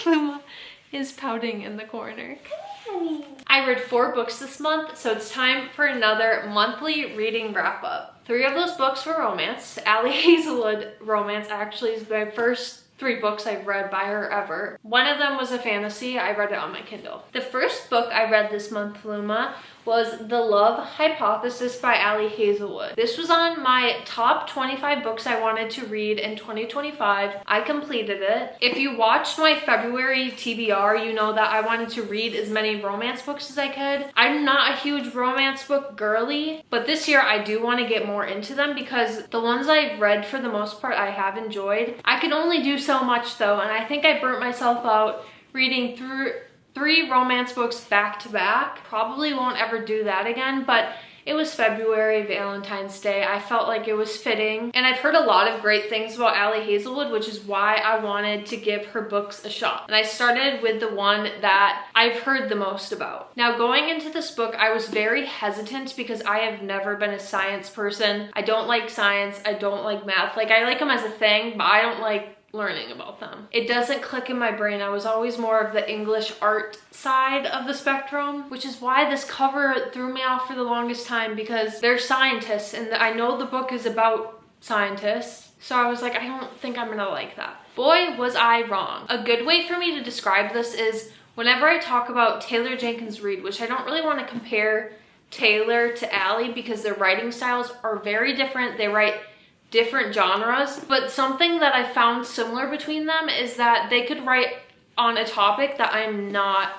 Luma is pouting in the corner. I read 4 books this month, so it's time for another monthly reading wrap up. 3 of those books were romance. Ali Hazelwood romance actually is my first 3 books I've read by her ever. One of them was a fantasy. I read it on my Kindle. The first book I read this month, Luma, was The Love Hypothesis by Ali Hazelwood. This was on my top 25 books I wanted to read in 2025. I completed it. If you watched my February TBR, you know that I wanted to read as many romance books as I could. I'm not a huge romance book girly, but this year I do want to get more into them because the ones I've read for the most part I have enjoyed. I can only do so much though, and I think I burnt myself out reading through 3 romance books back to back. Probably won't ever do that again, but it was February, Valentine's Day. I felt like it was fitting. And I've heard a lot of great things about Ali Hazelwood, which is why I wanted to give her books a shot. And I started with the one that I've heard the most about. Now, going into this book, I was very hesitant because I have never been a science person. I don't like science. I don't like math. Like, I like them as a thing, but I don't like learning about them. It doesn't click in my brain. I was always more of the English art side of the spectrum, which is why this cover threw me off for the longest time, because they're scientists and I know the book is about scientists. So I was like, I don't think I'm gonna like that. Boy, was I wrong. A good way for me to describe this is whenever I talk about Taylor Jenkins Reid, which I don't really want to compare Taylor to Ali because their writing styles are very different. They write different genres, but something that I found similar between them is that they could write on a topic that I'm not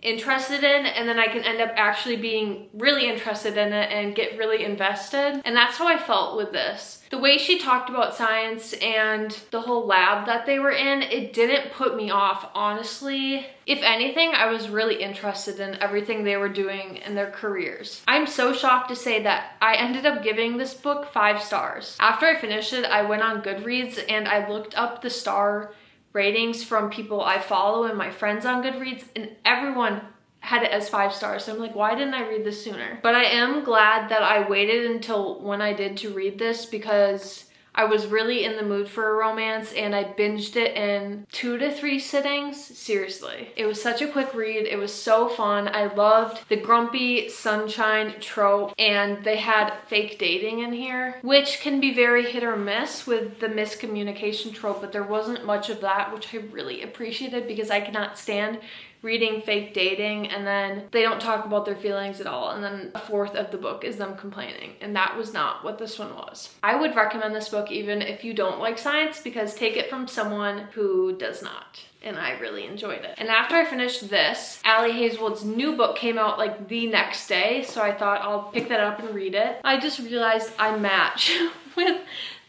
interested in, and then I can end up actually being really interested in it and get really invested. And that's how I felt with this. The way she talked about science and the whole lab that they were in, it didn't put me off, honestly. If anything, I was really interested in everything they were doing in their careers. I'm so shocked to say that I ended up giving this book 5 stars. After I finished it, I went on Goodreads and I looked up the star ratings from people I follow and my friends on Goodreads, and everyone had it as 5 stars. So I'm like, why didn't I read this sooner? But I am glad that I waited until when I did to read this, because I was really in the mood for a romance and I binged it in 2 to 3 sittings. Seriously. It was such a quick read. It was so fun. I loved the grumpy sunshine trope, and they had fake dating in here, which can be very hit or miss with the miscommunication trope, but there wasn't much of that, which I really appreciated because I cannot stand reading fake dating and then they don't talk about their feelings at all, and then a fourth of the book is them complaining, and that was not what this one was. I would recommend this book even if you don't like science, because take it from someone who does not, and I really enjoyed it. And after I finished this, Ali Hazelwood's new book came out like the next day, so I thought I'll pick that up and read it. I just realized I match with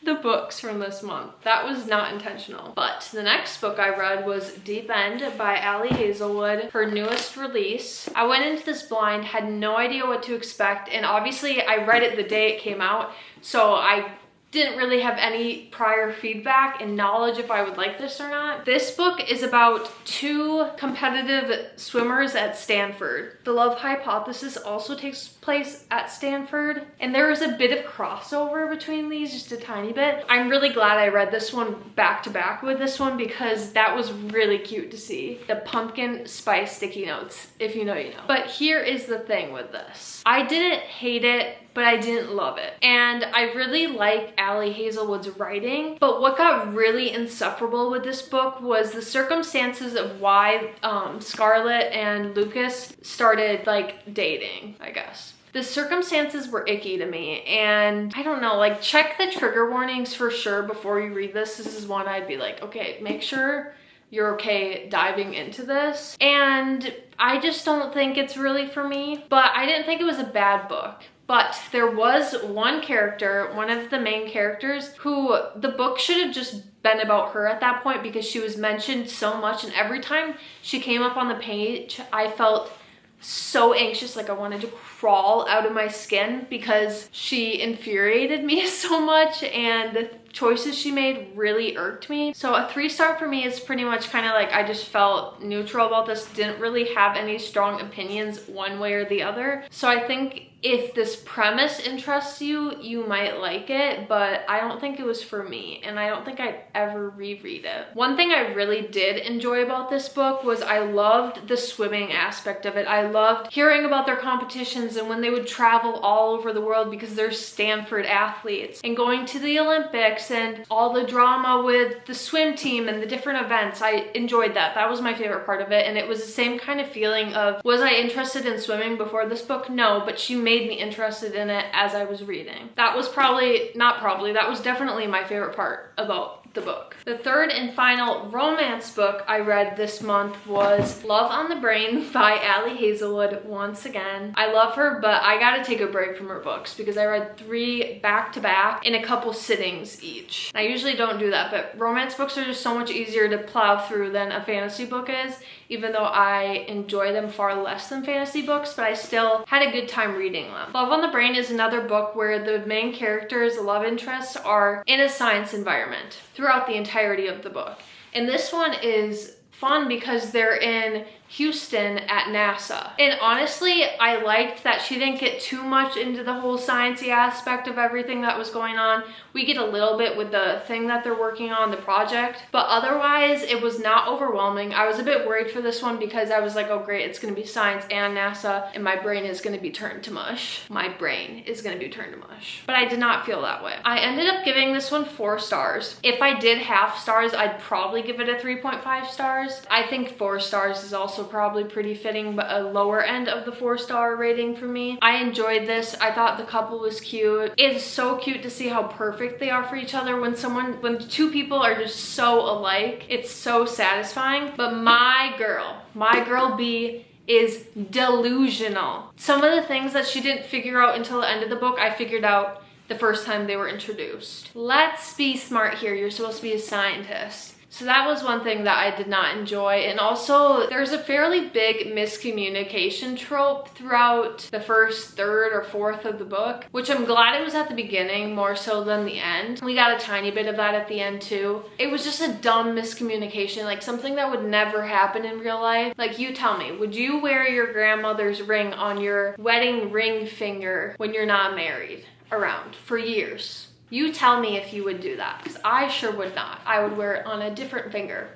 the books from this month. That was not intentional. But the next book I read was Deep End by Ali Hazelwood, her newest release. I went into this blind, had no idea what to expect, and obviously I read it the day it came out, so I didn't really have any prior feedback and knowledge if I would like this or not. This book is about 2 competitive swimmers at Stanford. The Love Hypothesis also takes place at Stanford, and there is a bit of crossover between these, just a tiny bit. I'm really glad I read this one back to back with this one, because that was really cute to see. The pumpkin spice sticky notes, if you know, you know. But here is the thing with this. I didn't hate it, but I didn't love it. And I really like Ali Hazelwood's writing, but what got really insufferable with this book was the circumstances of why Scarlett and Lucas started like dating, I guess. The circumstances were icky to me, and I don't know, like, check the trigger warnings for sure before you read this. This is one I'd be like, okay, make sure you're okay diving into this. And I just don't think it's really for me, but I didn't think it was a bad book. But there was one character, one of the main characters, who the book should have just been about her at that point, because she was mentioned so much, and every time she came up on the page, I felt so anxious, like I wanted to crawl out of my skin, because she infuriated me so much and the choices she made really irked me. So a 3-star for me is pretty much kind of like, I just felt neutral about this, didn't really have any strong opinions one way or the other. So I think if this premise interests you, you might like it, but I don't think it was for me, and I don't think I'd ever reread it. One thing I really did enjoy about this book was I loved the swimming aspect of it. I loved hearing about their competitions and when they would travel all over the world because they're Stanford athletes, and going to the Olympics and all the drama with the swim team and the different events. I enjoyed that. That was my favorite part of it, and it was the same kind of feeling of, was I interested in swimming before this book? No, but she made me interested in it as I was reading. That was that was definitely my favorite part about the book. The third and final romance book I read this month was Love on the Brain by Ali Hazelwood. Once again, I love her, but I gotta take a break from her books because I read 3 back-to-back in a couple sittings each. I usually don't do that, but romance books are just so much easier to plow through than a fantasy book is, even though I enjoy them far less than fantasy books, but I still had a good time reading them. Love on the Brain is another book where the main characters, the love interests, are in a science environment throughout the entirety of the book. And this one is fun because they're in Houston at NASA. And honestly, I liked that she didn't get too much into the whole sciencey aspect of everything that was going on. We get a little bit with the thing that they're working on, the project, but otherwise it was not overwhelming. I was a bit worried for this one because I was like, oh great, it's gonna be science and NASA, and my brain is gonna be turned to mush. My brain is gonna be turned to mush. But I did not feel that way. I ended up giving this one 4 stars. If I did half stars, I'd probably give it a 3.5 stars. I think 4 stars is also probably pretty fitting, but a lower end of the 4-star rating for me. I enjoyed this. I thought the couple was cute. It's so cute to see how perfect they are for each other. When 2 people are just so alike, it's so satisfying. But my girl B is delusional. Some of the things that she didn't figure out until the end of the book, I figured out the first time they were introduced. Let's be smart here. You're supposed to be a scientist. So that was one thing that I did not enjoy. And also, there's a fairly big miscommunication trope throughout the first third or fourth of the book, which I'm glad it was at the beginning more so than the end. We got a tiny bit of that at the end too. It was just a dumb miscommunication, like something that would never happen in real life. Like, you tell me, would you wear your grandmother's ring on your wedding ring finger when you're not married around for years? You tell me if you would do that, because I sure would not. I would wear it on a different finger,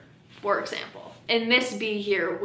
for example. And Miss B here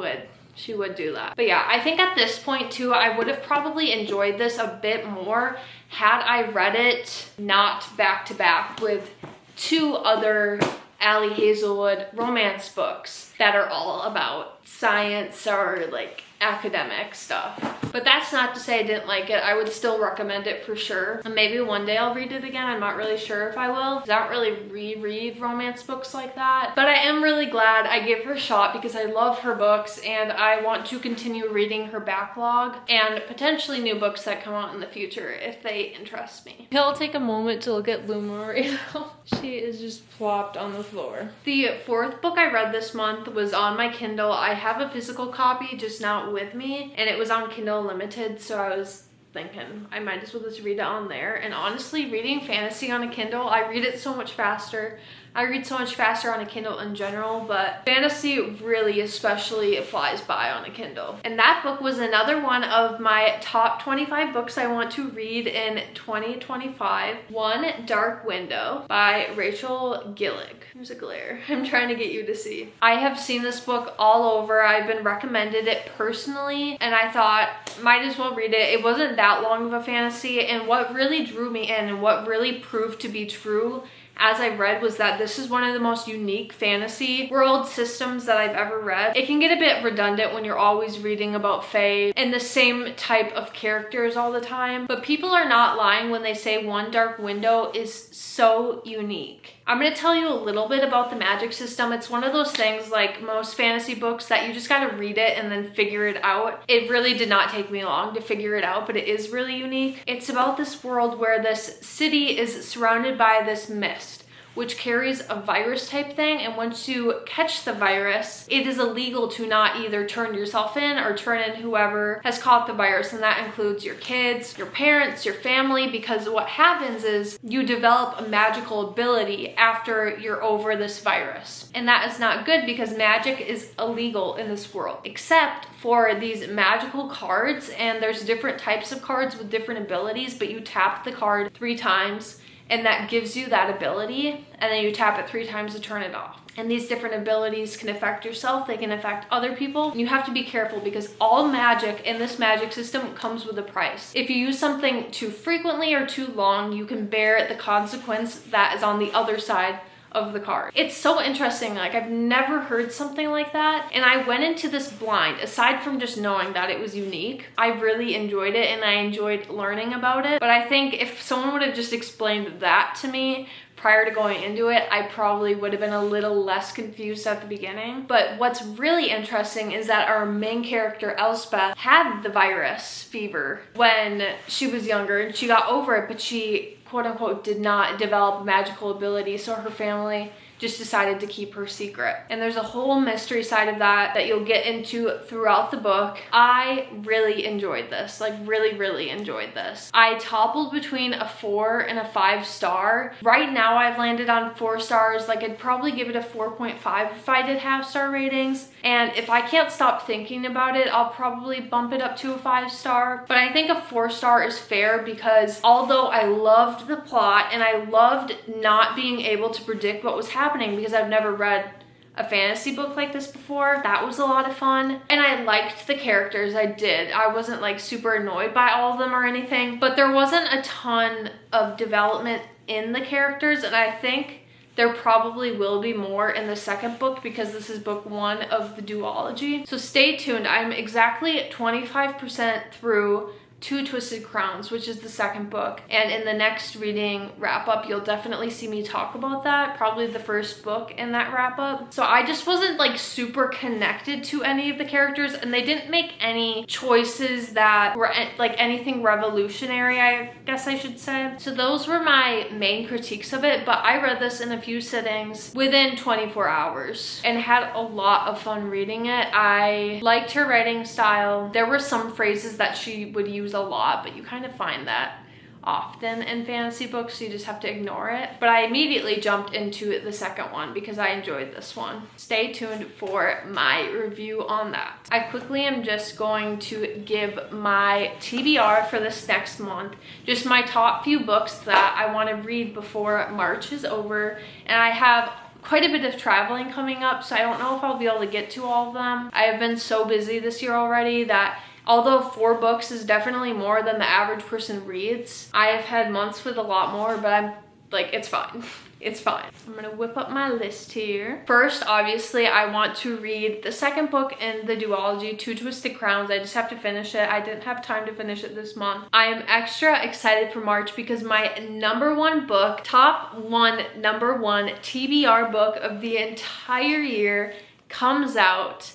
she would do that. But yeah, I think at this point too, I would have probably enjoyed this a bit more had I read it not back to back with 2 other Ali Hazelwood romance books that are all about science or like academic stuff. But that's not to say I didn't like it. I would still recommend it for sure. And maybe one day I'll read it again. I'm not really sure if I will. I don't really reread romance books like that. But I am really glad I gave her a shot because I love her books and I want to continue reading her backlog and potentially new books that come out in the future if they interest me. I'll take a moment to look at Luma right now. She is just plopped on the floor. The 4th book I read this month was on my Kindle. I have a physical copy, just not with me, and it was on Kindle Unlimited, so I was thinking I might as well just read it on there. And honestly, reading fantasy on a Kindle, I read it so much faster. I read so much faster on a Kindle in general, but fantasy really especially flies by on a Kindle. And that book was another one of my top 25 books I want to read in 2025. One Dark Window by Rachel Gillig. There's a glare. I'm trying to get you to see. I have seen this book all over. I've been recommended it personally, and I thought might as well read it. It wasn't that long of a fantasy, and what really drew me in and what really proved to be true as I read was that this is one of the most unique fantasy world systems that I've ever read. It can get a bit redundant when you're always reading about fae and the same type of characters all the time, but people are not lying when they say One Dark Window is so unique. I'm going to tell you a little bit about the magic system. It's one of those things like most fantasy books that you just got to read it and then figure it out. It really did not take me long to figure it out, but it is really unique. It's about this world where this city is surrounded by this mist, which carries a virus type thing, and once you catch the virus, it is illegal to not either turn yourself in or turn in whoever has caught the virus, and that includes your kids, your parents, your family, because what happens is you develop a magical ability after you're over this virus. And that is not good because magic is illegal in this world, except for these magical cards, and there's different types of cards with different abilities, but you tap the card 3 times and that gives you that ability, and then you tap it 3 times to turn it off. And these different abilities can affect yourself, they can affect other people. You have to be careful because all magic in this magic system comes with a price. If you use something too frequently or too long, you can bear the consequence that is on the other side of the card. It's so interesting, like I've never heard something like that, and I went into this blind. Aside from just knowing that it was unique, I really enjoyed it and I enjoyed learning about it. But I think if someone would have just explained that to me prior to going into it, I probably would have been a little less confused at the beginning. But what's really interesting is that our main character, Elspeth, had the virus fever when she was younger and she got over it, but she quote unquote did not develop magical ability, so her family just decided to keep her secret. And there's a whole mystery side of that you'll get into throughout the book. I really enjoyed this, like really enjoyed this. I toppled between a 4 and a 5 star. Right now I've landed on 4 stars. Like I'd probably give it a 4.5 if I did half-star ratings. And if I can't stop thinking about it, I'll probably bump it up to a 5 star. But I think a 4 star is fair because although I loved the plot and I loved not being able to predict what was happening because I've never read a fantasy book like this before, that was a lot of fun. And I liked the characters, I did. I wasn't like super annoyed by all of them or anything, but there wasn't a ton of development in the characters, and I think there probably will be more in the second book because this is book 1 of the duology. So stay tuned. I'm exactly 25% through Two Twisted Crowns, which is the second book. And in the next reading wrap up, you'll definitely see me talk about that, probably the first book in that wrap up. So I just wasn't like super connected to any of the characters, and they didn't make any choices that were like anything revolutionary, I guess I should say. So those were my main critiques of it, but I read this in a few sittings within 24 hours and had a lot of fun reading it. I liked her writing style. There were some phrases that she would use a lot, but you kind of find that often in fantasy books, so you just have to ignore it. But I immediately jumped into the second one because I enjoyed this one. Stay tuned for my review on that. I quickly am just going to give my TBR for this next month, just my top few books that I want to read before March is over, and I have quite a bit of traveling coming up, so I don't know if I'll be able to get to all of them. I have been so busy this year already that although 4 books is definitely more than the average person reads, I have had months with a lot more, but I'm like, it's fine. It's fine. I'm gonna whip up my list here. First, obviously, I want to read the second book in the duology, Two Twisted Crowns. I just have to finish it. I didn't have time to finish it this month. I am extra excited for March because my #1 book, #1 TBR book of the entire year comes out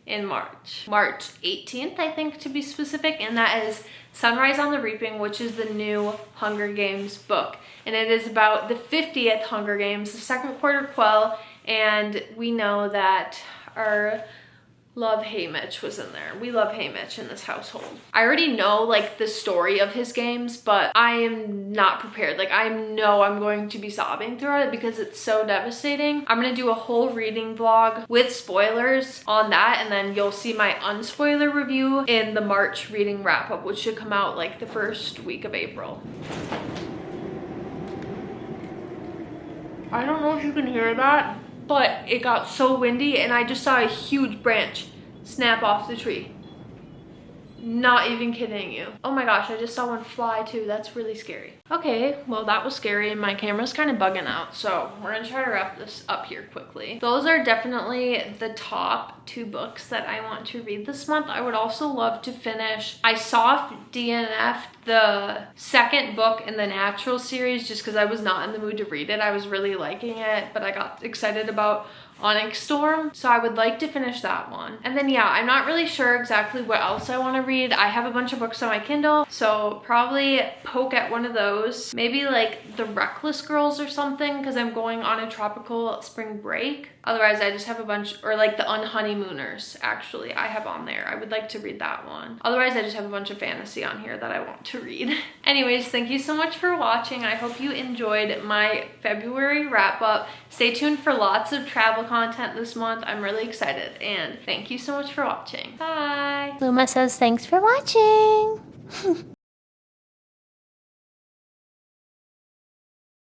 in March 18th, I think, to be specific, and that is Sunrise on the Reaping, which is the new Hunger Games book, and it is about the 50th Hunger Games, the second quarter quell, and we know that our love Haymitch was in there. We love Haymitch in this household. I already know like the story of his games, but I am not prepared. Like I know I'm going to be sobbing throughout it because it's so devastating. I'm gonna do a whole reading vlog with spoilers on that, and then you'll see my unspoiler review in the March reading wrap up, which should come out like the first week of April. I don't know if you can hear that, but it got so windy and I just saw a huge branch snap off the tree. Not even kidding you. Oh my gosh, I just saw one fly too. That's really scary. Okay, well that was scary and my camera's kind of bugging out, so we're gonna try to wrap this up here quickly. Those are definitely the top 2 books that I want to read this month. I would also love to finish, I saw DNF, the second book in the Natural series, just because I was not in the mood to read it. I was really liking it, but I got excited about Onyx Storm. So I would like to finish that one. And then yeah, I'm not really sure exactly what else I want to read. I have a bunch of books on my Kindle, so probably poke at one of those. Maybe like The Reckless Girls or something, because I'm going on a tropical spring break. Otherwise, I just have a bunch, or like The Unhoneymooners, actually, I have on there. I would like to read that one. Otherwise, I just have a bunch of fantasy on here that I want to read. Anyways, thank you so much for watching. I hope you enjoyed my February wrap up. Stay tuned for lots of travel content this month. I'm really excited, and thank you so much for watching. Bye. Luma says thanks for watching.